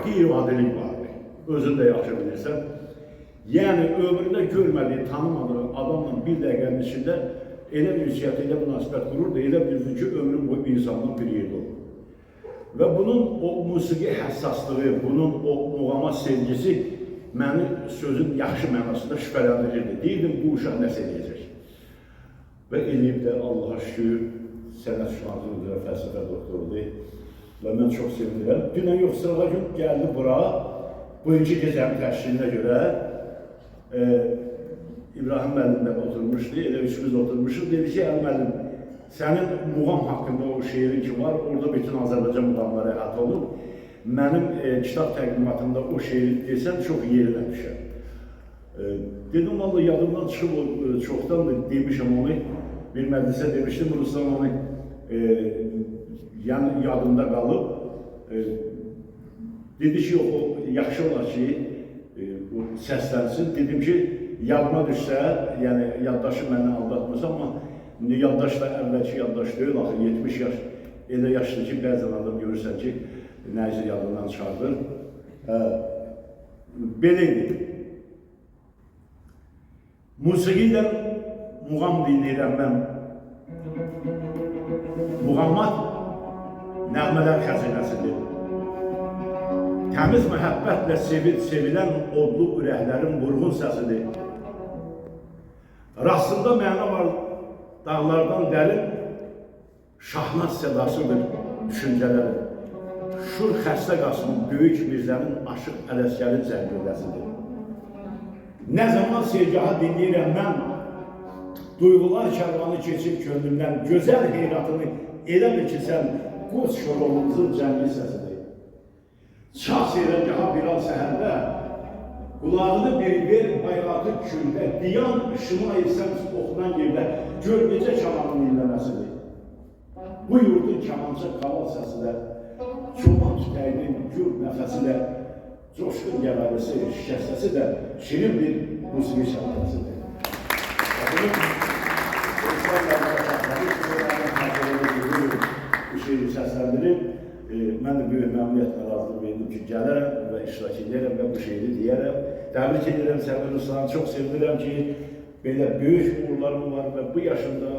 qeyri-adilik vardır. Özün də yaxşı bilirsən. Yəni, ömründə görmədiyi, tanımadığı adamla bir dəqiqənin içində elə bir ünsiyyət, elə münasibət qururdu, elə bilirdi ki, ömrü boyu bir insanla bir yerdə olur. Və bunun o musiqi həssaslığı, bunun o muğama sevgisi məni sözün yaxşı mənasında şübhələndirirdi. Deyirdim, bu uşaq nəsə eləyəcək. Və eləyib də Allaha şükür, sənət şünansının üzrə fəlsəfə doktorudur. Və mən çox sevinirəm. Dünən yox, sırağa gün gəldi bura, bugünkü gecənin təşkilinə görə İbrahim müəllim də oturmuşdu, elə üçümüz oturmuşuq. Dedi ki, müəllim, sənin muğam haqqında o şeirin ki var, orada bütün Azərbaycan muğamları əhatə olub. Mənim kitab təqdimatında o şeiri desəm, çox yerinə düşər. Dedim, valla yadımdan çıxıb, çoxdan demişəm onu, bir məclisə demişdim, Ruslan onu yadımda qalıb. Dedi ki, yox, o yaxşı olar ki, səslənsin. Dedim ki, yadıma düşsə, yəni yaddaşı məni aldatmırsa, amma yaddaş da əvvəlki yaddaş deyil, axı 70 yaş, elə yaşlı ki, bəzən adam görürsən ki, nəzir yadından çıxardır. Beləydi. Musiqi ilə muğam dinləyirəm mən. Muğamat nəğmələr xəzinəsidir. Təmiz məhəbbətlə sevilən odlu ürəklərin vurğun səsidir. Rastında məna var dağlardan dərin, şahnaz sədasıdır düşüncələrin. Şur xəstə Qasımın, Böyük Mirzənin aşıq ələskərin zəngöləsidir. Nə zaman sevgaha dinləyirəm mən, duyğular kərvanı keçib könlümdən, gözəl heyratını elə bil ki, sən qoz şorolumuzun cəngi səsidir. Çağ seyrəngahı bir an səhərdə, qulağını bir ver bayratı küldə, diyan ışını ayırsan oxunan yerdə, gör necə kamanın inləməsidir. Bu yurdun kamanca qaval səsi də, çoban tütəyinin gür nəfəsi də, coşqun gəvərisi, şikəstəsi də, şirin bir musiqi şarkısıdır. Bu şeiri səsləndirib, mən də böyük məmnuniyyətlə razılıq verdim ki, gələrəm və iştirak edərəm və bu şeiri deyərəm. Təbrik edirəm Səmir Ruslanı, çox sevinirəm ki, belə böyük uğurlarım var və bu yaşımda